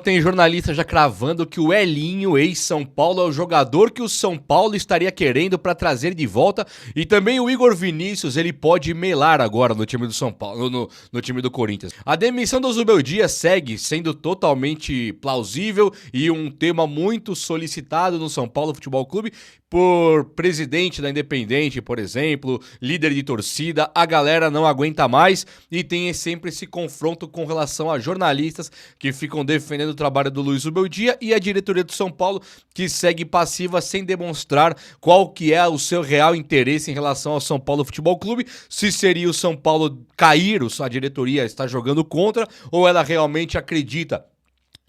Tem jornalista já cravando que o Elinho, ex-São Paulo, é o jogador que o São Paulo estaria querendo para trazer de volta. E também o Igor Vinícius, ele pode melar agora no time do São Paulo, no time do Corinthians. A demissão do Zubeldia segue sendo totalmente plausível e um tema muito solicitado no São Paulo Futebol Clube por presidente da Independente, por exemplo, líder de torcida. A galera não aguenta mais e tem sempre esse confronto com relação a jornalistas que ficam defendendo o trabalho do Luiz Zubeldia e a diretoria do São Paulo que segue passiva sem demonstrar qual que é o seu real interesse em relação ao São Paulo Futebol Clube, se seria o São Paulo cair, a diretoria está jogando contra, ou ela realmente acredita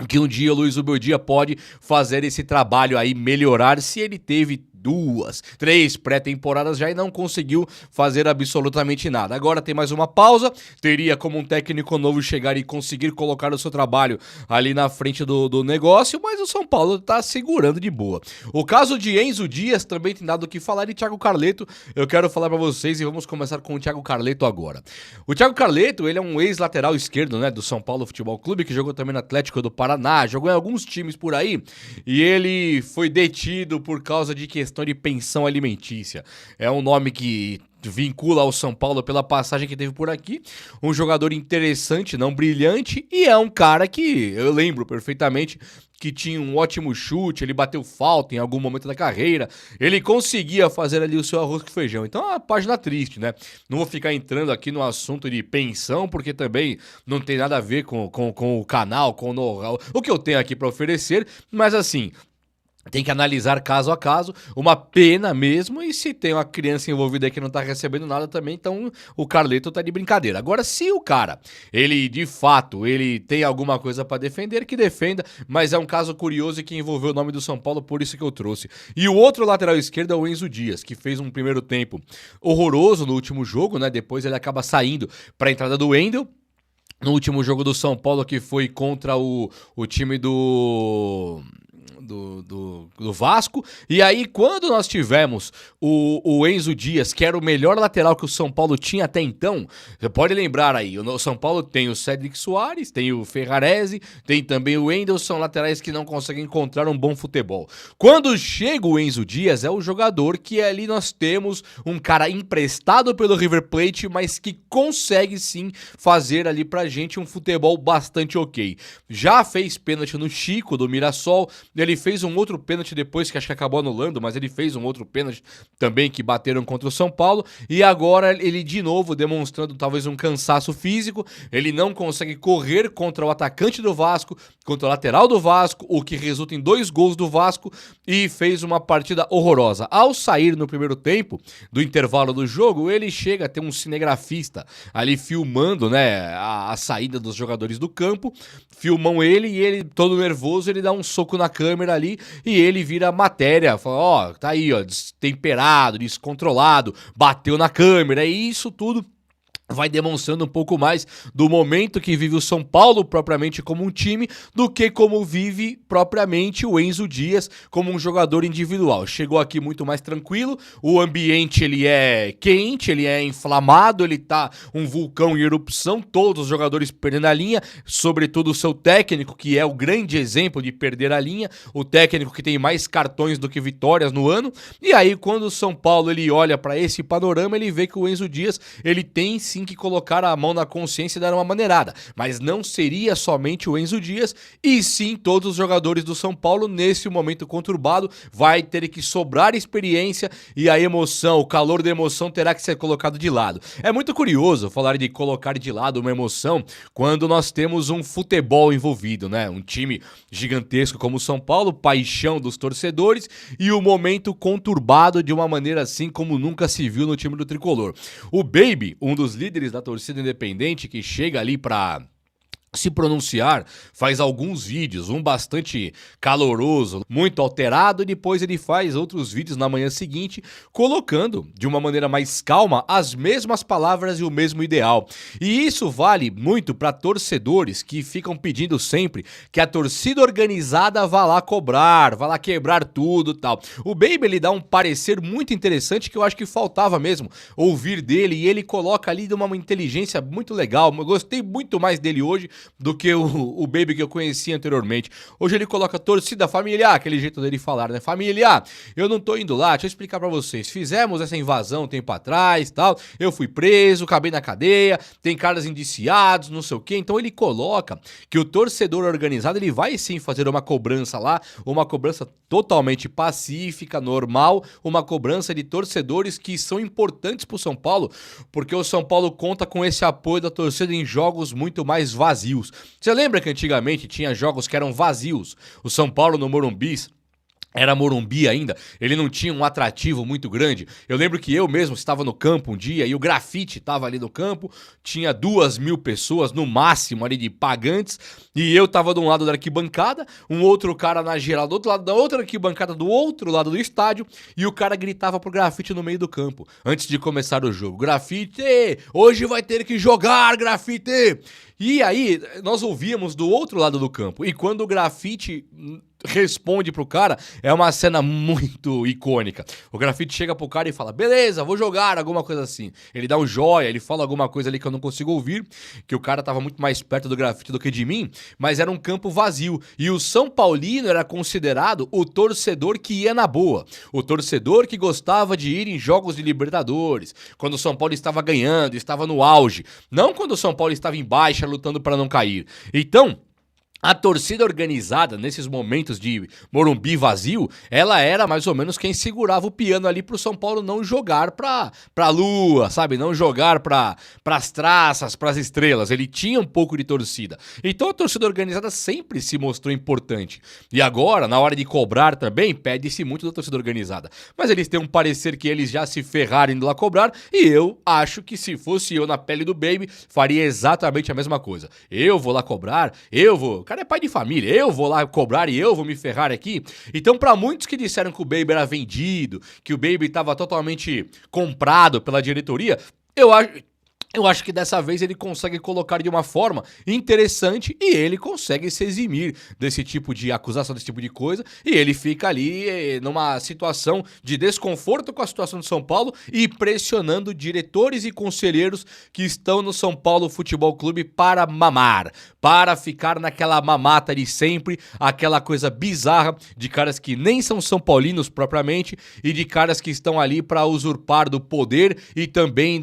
que um dia o Luiz Zubeldia pode fazer esse trabalho aí melhorar, se ele teve 2, 3 pré-temporadas já e não conseguiu fazer absolutamente nada. Agora tem mais uma pausa, teria como um técnico novo chegar e conseguir colocar o seu trabalho ali na frente do negócio, mas o São Paulo tá segurando de boa. O caso de Enzo Dias também tem dado o que falar, e Thiago Carleto eu quero falar pra vocês, e vamos começar com o Thiago Carleto agora. O Thiago Carleto, ele é um ex-lateral esquerdo, né, do São Paulo Futebol Clube, que jogou também no Atlético do Paraná, jogou em alguns times por aí, e ele foi detido por causa de questão de pensão alimentícia. É um nome que vincula ao São Paulo pela passagem que teve por aqui. Um jogador interessante, não brilhante, e é um cara que eu lembro perfeitamente que tinha um ótimo chute, ele bateu falta em algum momento da carreira, ele conseguia fazer ali o seu arroz com feijão. Então é uma página triste, né? Não vou ficar entrando aqui no assunto de pensão, porque também não tem nada a ver com o canal, com o know-how, o que eu tenho aqui para oferecer, mas assim, tem que analisar caso a caso, uma pena mesmo, e se tem uma criança envolvida aí que não tá recebendo nada também, então o Carleto tá de brincadeira. Agora, se o cara, ele de fato, ele tem alguma coisa pra defender, que defenda, mas é um caso curioso e que envolveu o nome do São Paulo, por isso que eu trouxe. E o outro lateral esquerdo é o Enzo Dias, que fez um primeiro tempo horroroso no último jogo, né? Depois ele acaba saindo pra entrada do Wendel. No último jogo do São Paulo, que foi contra o time do Vasco, e aí quando nós tivemos o Enzo Dias, que era o melhor lateral que o São Paulo tinha até então, você pode lembrar aí, o São Paulo tem o Cédric Soares, tem o Ferrarese, tem também o Wendel, são laterais que não conseguem encontrar um bom futebol. Quando chega o Enzo Dias, é o jogador que ali nós temos um cara emprestado pelo River Plate, mas que consegue sim fazer ali pra gente um futebol bastante ok. Já fez pênalti no Chico, do Mirassol, ele fez um outro pênalti depois, que acho que acabou anulando, mas ele fez um outro pênalti também que bateram contra o São Paulo, e agora ele de novo demonstrando talvez um cansaço físico, ele não consegue correr contra o atacante do Vasco, contra o lateral do Vasco, o que resulta em 2 gols do Vasco, e fez uma partida horrorosa. Ao sair no primeiro tempo, do intervalo do jogo, ele chega a ter um cinegrafista ali filmando, né, a saída dos jogadores do campo, filmam ele, e ele todo nervoso, ele dá um soco na câmera ali, e ele vira matéria, fala, ó, tá aí, ó, destemperado, descontrolado, bateu na câmera, e isso tudo vai demonstrando um pouco mais do momento que vive o São Paulo propriamente como um time, do que como vive propriamente o Enzo Dias como um jogador individual. Chegou aqui muito mais tranquilo, o ambiente ele é quente, ele é inflamado, ele tá um vulcão em erupção, todos os jogadores perdendo a linha, sobretudo o seu técnico, que é o grande exemplo de perder a linha, o técnico que tem mais cartões do que vitórias no ano. E aí quando o São Paulo ele olha para esse panorama, ele vê que o Enzo Dias ele tem sim que colocar a mão na consciência e dar uma maneirada, mas não seria somente o Enzo Dias, e sim todos os jogadores do São Paulo nesse momento conturbado. Vai ter que sobrar experiência, e a emoção, o calor da emoção terá que ser colocado de lado. É muito curioso falar de colocar de lado uma emoção quando nós temos um futebol envolvido, né? Um time gigantesco como o São Paulo, paixão dos torcedores, e o momento conturbado de uma maneira assim como nunca se viu no time do Tricolor. O Baby, um dos líderes da torcida independente, que chega ali pra se pronunciar, faz alguns vídeos, um bastante caloroso, muito alterado, e depois ele faz outros vídeos na manhã seguinte, colocando de uma maneira mais calma as mesmas palavras e o mesmo ideal. E isso vale muito para torcedores que ficam pedindo sempre que a torcida organizada vá lá cobrar, vá lá quebrar tudo e tal. O Baby, ele dá um parecer muito interessante que eu acho que faltava mesmo ouvir dele, e ele coloca ali de uma inteligência muito legal. Eu gostei muito mais dele hoje do que o Baby que eu conhecia anteriormente. Hoje ele coloca torcida familiar, aquele jeito dele falar, né? Familiar, eu não tô indo lá, deixa eu explicar pra vocês. Fizemos essa invasão um tempo atrás, tal, eu fui preso, acabei na cadeia, tem caras indiciados, não sei o quê. Então ele coloca que o torcedor organizado, ele vai sim fazer uma cobrança lá, uma cobrança totalmente pacífica, normal, uma cobrança de torcedores que são importantes pro São Paulo, porque o São Paulo conta com esse apoio da torcida em jogos muito mais vazios. Você lembra que antigamente tinha jogos que eram vazios? O São Paulo no Morumbi era Morumbi ainda, ele não tinha um atrativo muito grande. Eu lembro que eu mesmo estava no campo um dia e o Grafite estava ali no campo, tinha 2.000 pessoas no máximo ali de pagantes, e eu estava de um lado da arquibancada, um outro cara na geral do outro lado da outra arquibancada do outro lado do estádio, e o cara gritava pro Grafite no meio do campo, antes de começar o jogo: Grafite, hoje vai ter que jogar, Grafite! E aí, nós ouvíamos do outro lado do campo, e quando o Grafite responde pro cara, é uma cena muito icônica. O Grafite chega pro cara e fala: beleza, vou jogar, alguma coisa assim. Ele dá um joia, ele fala alguma coisa ali que eu não consigo ouvir, que o cara tava muito mais perto do Grafite do que de mim, mas era um campo vazio. E o São Paulino era considerado o torcedor que ia na boa, o torcedor que gostava de ir em jogos de Libertadores, quando o São Paulo estava ganhando, estava no auge, não quando o São Paulo estava em baixa, lutando para não cair. Então, a torcida organizada, nesses momentos de Morumbi vazio, ela era mais ou menos quem segurava o piano ali pro São Paulo não jogar pra lua, sabe? Não jogar pras traças, pras estrelas. Ele tinha um pouco de torcida. Então a torcida organizada sempre se mostrou importante. E agora, na hora de cobrar também, pede-se muito da torcida organizada. Mas eles têm um parecer que eles já se ferraram indo lá cobrar, e eu acho que se fosse eu na pele do Baby, faria exatamente a mesma coisa. Eu vou lá cobrar, o cara é pai de família, eu vou lá cobrar e eu vou me ferrar aqui. Então, pra muitos que disseram que o Baby era vendido, que o Baby estava totalmente comprado pela diretoria, eu acho que dessa vez ele consegue colocar de uma forma interessante e ele consegue se eximir desse tipo de acusação, desse tipo de coisa, e ele fica ali numa situação de desconforto com a situação do São Paulo e pressionando diretores e conselheiros que estão no São Paulo Futebol Clube para mamar, para ficar naquela mamata de sempre, aquela coisa bizarra de caras que nem são são paulinos propriamente e de caras que estão ali para usurpar do poder e também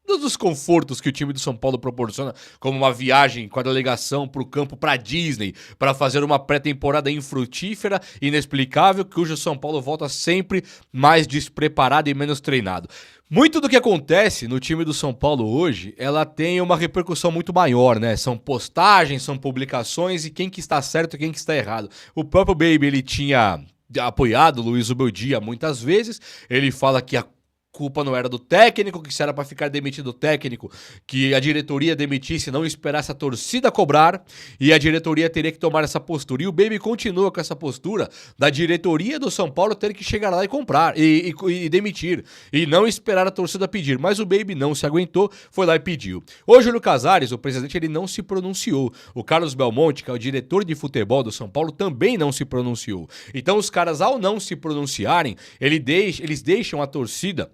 dos confortos que o time do São Paulo proporciona, como uma viagem com a delegação pro campo pra Disney, para fazer uma pré-temporada infrutífera, inexplicável, cujo São Paulo volta sempre mais despreparado e menos treinado. Muito do que acontece no time do São Paulo hoje, ela tem uma repercussão muito maior, né? São postagens, são publicações e quem que está certo e quem que está errado. O próprio Baby, ele tinha apoiado o Luiz Ubeldia muitas vezes, ele fala que a culpa não era do técnico, que se era pra ficar demitido o técnico, que a diretoria demitisse e não esperasse a torcida cobrar, e a diretoria teria que tomar essa postura. E o Baby continua com essa postura da diretoria do São Paulo ter que chegar lá e comprar, e demitir, e não esperar a torcida pedir. Mas o Baby não se aguentou, foi lá e pediu. Hoje o Júlio Casares, o presidente, ele não se pronunciou. O Carlos Belmonte, que é o diretor de futebol do São Paulo, também não se pronunciou. Então os caras, ao não se pronunciarem, eles deixam a torcida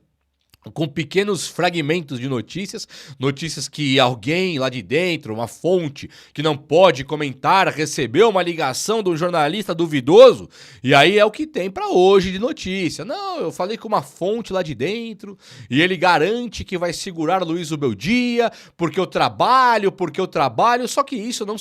com pequenos fragmentos de notícias que alguém lá de dentro, uma fonte que não pode comentar, recebeu uma ligação de um jornalista duvidoso, e aí é o que tem pra hoje de notícia. Não, eu falei com uma fonte lá de dentro, e ele garante que vai segurar Luiz Ubeldia, porque eu trabalho, só que isso não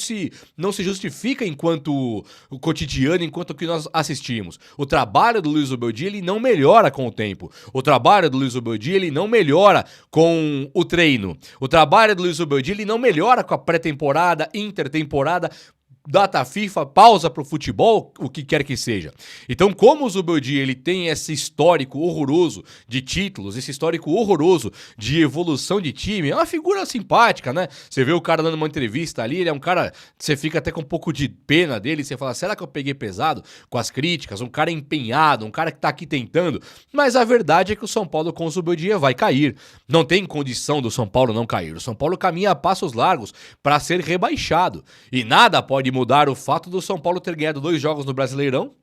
se justifica enquanto o cotidiano, enquanto o que nós assistimos. O trabalho do Luiz Ubeldia, ele não melhora com o tempo. O trabalho do Luiz Ubeldia, ele não melhora com o treino. O trabalho do Luiz Ubeldia, ele não melhora com a pré-temporada, intertemporada, data FIFA, pausa pro futebol, o que quer que seja. Então, como o Zubeldia, ele tem esse histórico horroroso de títulos, esse histórico horroroso de evolução de time, é uma figura simpática, né? Você vê o cara dando uma entrevista ali, ele é um cara, você fica até com um pouco de pena dele, você fala, será que eu peguei pesado com as críticas? Um cara empenhado, um cara que tá aqui tentando, mas a verdade é que o São Paulo com o Zubeldia vai cair. Não tem condição do São Paulo não cair. O São Paulo caminha a passos largos para ser rebaixado. E nada pode mudar o fato do São Paulo ter ganhado 2 jogos no Brasileirão,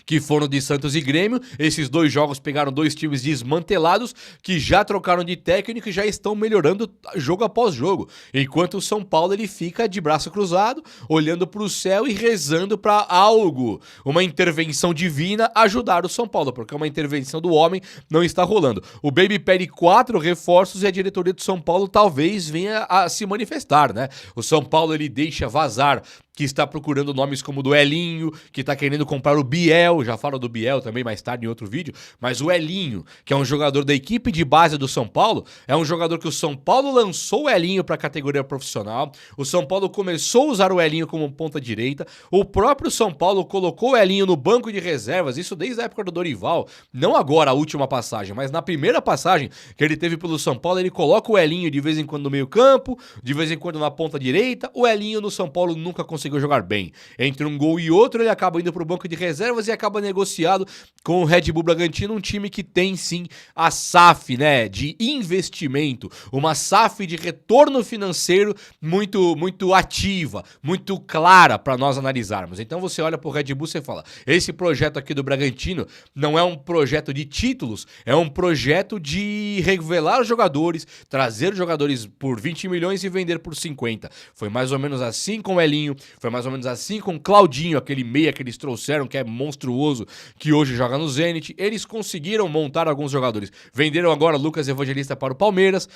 que foram de Santos e Grêmio. Esses dois jogos pegaram dois times desmantelados que já trocaram de técnico e já estão melhorando jogo após jogo. Enquanto o São Paulo ele fica de braço cruzado, olhando para o céu e rezando para algo, uma intervenção divina ajudar o São Paulo, porque uma intervenção do homem não está rolando. O Baby pede 4 reforços e a diretoria do São Paulo talvez venha a se manifestar, né? O São Paulo ele deixa vazar que está procurando nomes como o do Elinho, que está querendo comprar o Biel, já falo do Biel também mais tarde em outro vídeo, mas o Elinho, que é um jogador da equipe de base do São Paulo, é um jogador que o São Paulo lançou o Elinho para a categoria profissional, o São Paulo começou a usar o Elinho como ponta direita, o próprio São Paulo colocou o Elinho no banco de reservas, isso desde a época do Dorival, não agora a última passagem, mas na primeira passagem que ele teve pelo São Paulo, ele coloca o Elinho de vez em quando no meio campo, de vez em quando na ponta direita, o Elinho no São Paulo nunca conseguiu jogar bem. Entre um gol e outro, ele acaba indo para o banco de reservas e acaba negociado com o Red Bull Bragantino, um time que tem sim a SAF, né, de investimento, uma SAF de retorno financeiro muito ativa, muito clara para nós analisarmos. Então você olha para o Red Bull e você fala, esse projeto aqui do Bragantino não é um projeto de títulos, é um projeto de revelar os jogadores, trazer jogadores por 20 milhões e vender por 50. Foi mais ou menos assim com o Elinho, foi mais ou menos assim com o Claudinho, aquele meia que eles trouxeram, que é monstruoso, que hoje joga no Zenit. Eles conseguiram montar alguns jogadores. Venderam agora Lucas Evangelista para o Palmeiras.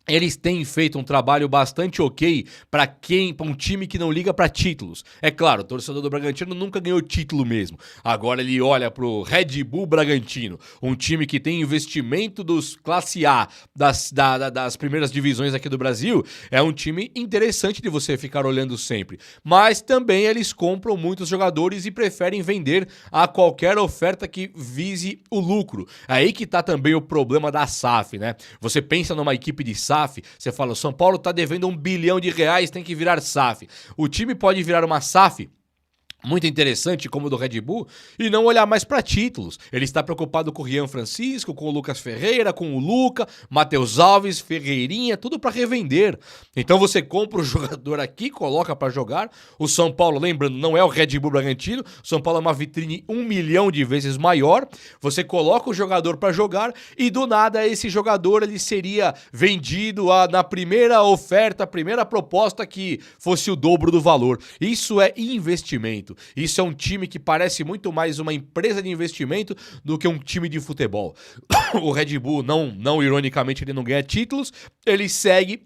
Eles têm feito um trabalho bastante ok para um time que não liga para títulos. É claro, o torcedor do Bragantino nunca ganhou título mesmo. Agora ele olha pro Red Bull Bragantino, um time que tem investimento dos classe A, das primeiras divisões aqui do Brasil. É um time interessante de você ficar olhando sempre. Mas também eles compram muitos jogadores e preferem vender a qualquer oferta que vise o lucro. Aí que tá também o problema da SAF, né? Você pensa numa equipe de SAF, você fala, o São Paulo tá devendo R$1 bilhão, tem que virar SAF. O time pode virar uma SAF muito interessante, como o do Red Bull, e não olhar mais para títulos. Ele está preocupado com o Rian Francisco, com o Lucas Ferreira, com o Luca, Matheus Alves, Ferreirinha, tudo para revender. Então você compra o jogador aqui, coloca para jogar. O São Paulo, lembrando, não é o Red Bull Bragantino. O São Paulo é uma vitrine 1 milhão de vezes maior. Você coloca o jogador para jogar e do nada esse jogador ele seria vendido na primeira oferta, primeira proposta que fosse o dobro do valor. Isso é investimento. Isso é um time que parece muito mais uma empresa de investimento do que um time de futebol. O Red Bull, não ironicamente, ele não ganha títulos, ele segue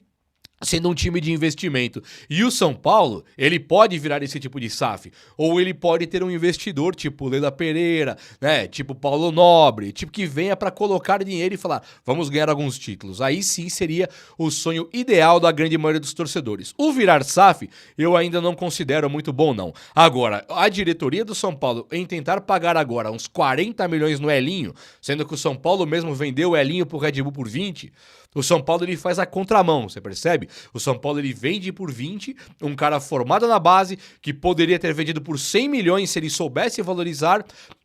sendo um time de investimento. E o São Paulo, ele pode virar esse tipo de SAF, ou ele pode ter um investidor tipo Leda Pereira, né, tipo Paulo Nobre, tipo que venha para colocar dinheiro e falar, vamos ganhar alguns títulos. Aí sim seria o sonho ideal da grande maioria dos torcedores. O virar SAF, eu ainda não considero muito bom não. Agora, a diretoria do São Paulo em tentar pagar agora uns 40 milhões no Elinho, sendo que o São Paulo mesmo vendeu o Elinho pro Red Bull por 20, o São Paulo ele faz a contramão, você percebe? O São Paulo ele vende por 20, um cara formado na base, que poderia ter vendido por 100 milhões se ele soubesse valorizar,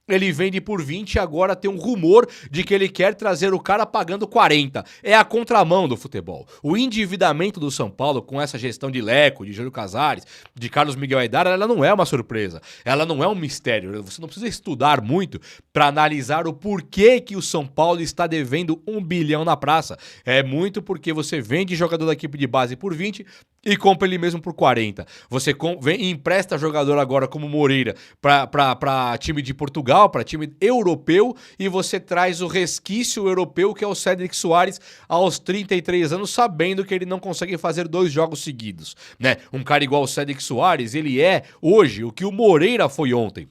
ele vende por 20 e agora tem um rumor de que ele quer trazer o cara pagando 40. É a contramão do futebol. O endividamento do São Paulo com essa gestão de Leco, de Júlio Casares, de Carlos Miguel Aidara, ela não é uma surpresa. Ela não é um mistério. Você não precisa estudar muito para analisar o porquê que o São Paulo está devendo 1 bilhão na praça. É muito porque você vende jogador da equipe de base por 20 e compra ele mesmo por 40. Você vem e empresta jogador agora como Moreira para time de Portugal, para time europeu, e você traz o resquício europeu que é o Cédric Soares aos 33 anos, sabendo que ele não consegue fazer 2 jogos seguidos, né? Um cara igual o Cédric Soares, ele é hoje o que o Moreira foi ontem.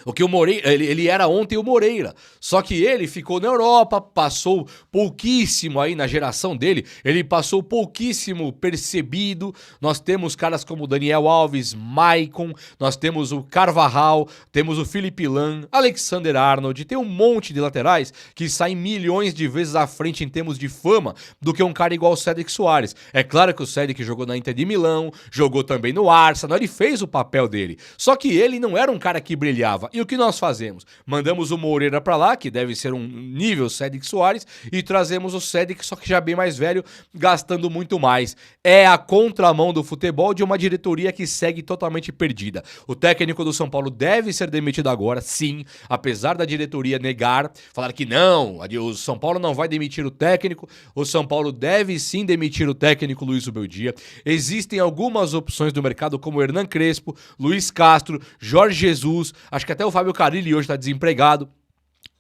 O que o Moreira, ele era ontem o Moreira, só que ele ficou na Europa, passou pouquíssimo aí na geração dele, ele passou pouquíssimo percebido. Nós temos caras como Daniel Alves, Maicon, nós temos o Carvajal, temos o Felipe Lan, Alexander Arnold, tem um monte de laterais que saem milhões de vezes à frente em termos de fama do que um cara igual o Cédric Soares. É claro que o Cédric jogou na Inter de Milão, jogou também no Arsenal, ele fez o papel dele, só que ele não era um cara que brilhava. precisava. E o que nós fazemos? Mandamos o Moreira pra lá, que deve ser um nível Cédric Soares, e trazemos o Cédric, só que já bem mais velho, gastando muito mais. É a contramão do futebol de uma diretoria que segue totalmente perdida. O técnico do São Paulo deve ser demitido agora, sim, apesar da diretoria negar, falar que não, o São Paulo não vai demitir o técnico, o São Paulo deve sim demitir o técnico Luiz Ubeldia. Existem algumas opções do mercado, como Hernan Crespo, Luiz Castro, Jorge Jesus, acho que até o Fábio Carille hoje está desempregado.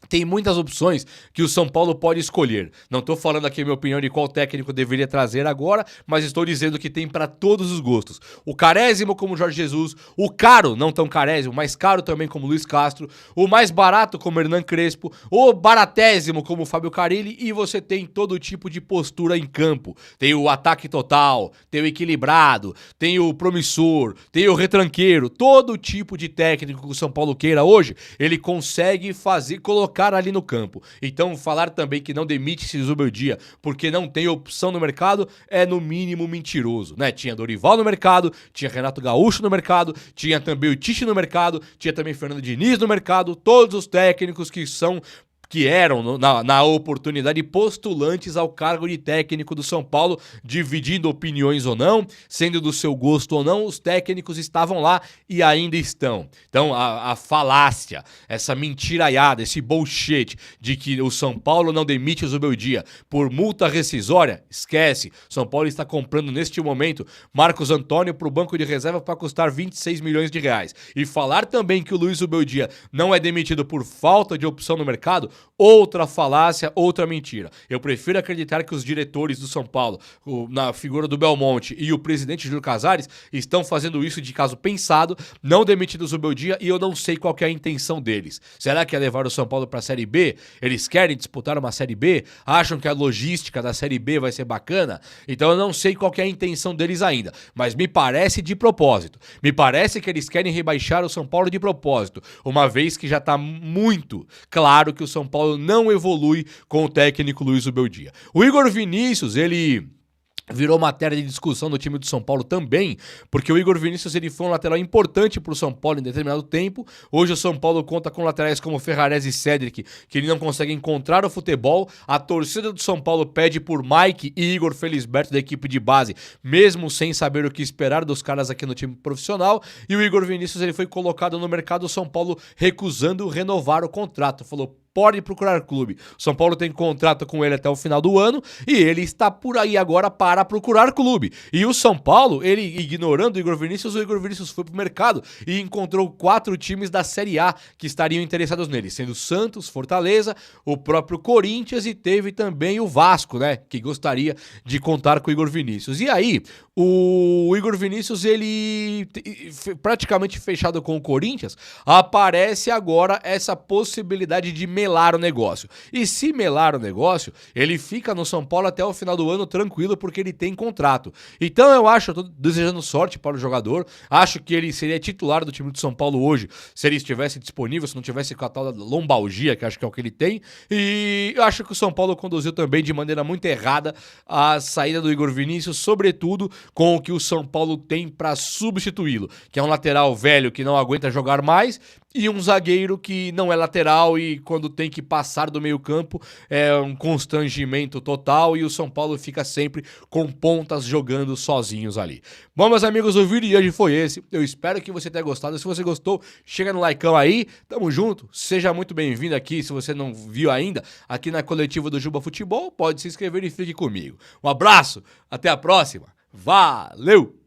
Tem muitas opções que o São Paulo pode escolher. Não estou falando aqui a minha opinião de qual técnico deveria trazer agora, mas estou dizendo que tem para todos os gostos. O carésimo como Jorge Jesus, o caro, não tão carésimo, mas caro também como Luiz Castro, o mais barato como Hernan Crespo, o baratésimo como Fábio Carille, e você tem todo tipo de postura em campo. Tem o ataque total, tem o equilibrado, tem o promissor, tem o retranqueiro, todo tipo de técnico que o São Paulo queira hoje, ele consegue colocar ali no campo. Então, falar também que não demite-se Zubeldia porque não tem opção no mercado é no mínimo mentiroso, né? Tinha Dorival no mercado, tinha Renato Gaúcho no mercado, tinha também o Tite no mercado, tinha também Fernando Diniz no mercado, todos os técnicos que eram, na oportunidade, postulantes ao cargo de técnico do São Paulo, dividindo opiniões ou não, sendo do seu gosto ou não, os técnicos estavam lá e ainda estão. Então, a falácia, essa mentiraiada, esse bullshit de que o São Paulo não demite o Zubeldia por multa rescisória, esquece. São Paulo está comprando, neste momento, Marcos Antônio para o banco de reserva para custar 26 milhões de reais. E falar também que o Luiz Zubeldia não é demitido por falta de opção no mercado, outra falácia, outra mentira. Eu prefiro acreditar que os diretores do São Paulo, na figura do Belmonte e o presidente Júlio Casares, estão fazendo isso de caso pensado, não demitidos o Zubeldia, e eu não sei qual que é a intenção deles. Será que é levar o São Paulo para a Série B? Eles querem disputar uma Série B? Acham que a logística da Série B vai ser bacana? Então eu não sei qual que é a intenção deles ainda, mas me parece de propósito. Me parece que eles querem rebaixar o São Paulo de propósito, uma vez que já está muito claro que o São Paulo não evolui com o técnico Luiz Ubeldia. O Igor Vinícius, ele virou matéria de discussão no time do São Paulo também, porque o Igor Vinícius ele foi um lateral importante para o São Paulo em determinado tempo. Hoje o São Paulo conta com laterais como Ferrarese e Cédric, que ele não consegue encontrar o futebol. A torcida do São Paulo pede por Mike e Igor Felisberto da equipe de base, mesmo sem saber o que esperar dos caras aqui no time profissional. E o Igor Vinícius ele foi colocado no mercado, o São Paulo recusando renovar o contrato. Falou: pode procurar clube. O São Paulo tem contrato com ele até o final do ano e ele está por aí agora para procurar clube. E o São Paulo, ele ignorando o Igor Vinícius foi pro mercado e encontrou 4 times da Série A que estariam interessados nele, sendo Santos, Fortaleza, o próprio Corinthians e teve também o Vasco, né, que gostaria de contar com o Igor Vinícius. E aí, o Igor Vinícius, ele praticamente fechado com o Corinthians, aparece agora essa possibilidade de melar o negócio. E se melar o negócio, ele fica no São Paulo até o final do ano tranquilo, porque ele tem contrato. Então eu tô desejando sorte para o jogador, acho que ele seria titular do time do São Paulo hoje, se ele estivesse disponível, se não tivesse com a tal da lombalgia, que acho que é o que ele tem, e eu acho que o São Paulo conduziu também de maneira muito errada a saída do Igor Vinícius, sobretudo com o que o São Paulo tem para substituí-lo, que é um lateral velho que não aguenta jogar mais, e um zagueiro que não é lateral e quando tem que passar do meio campo é um constrangimento total e o São Paulo fica sempre com pontas jogando sozinhos ali. Bom, meus amigos, o vídeo de hoje foi esse. Eu espero que você tenha gostado. Se você gostou, chega no likeão aí. Tamo junto. Seja muito bem-vindo aqui. Se você não viu ainda, aqui na coletiva do Juba Futebol, pode se inscrever e fique comigo. Um abraço. Até a próxima. Valeu!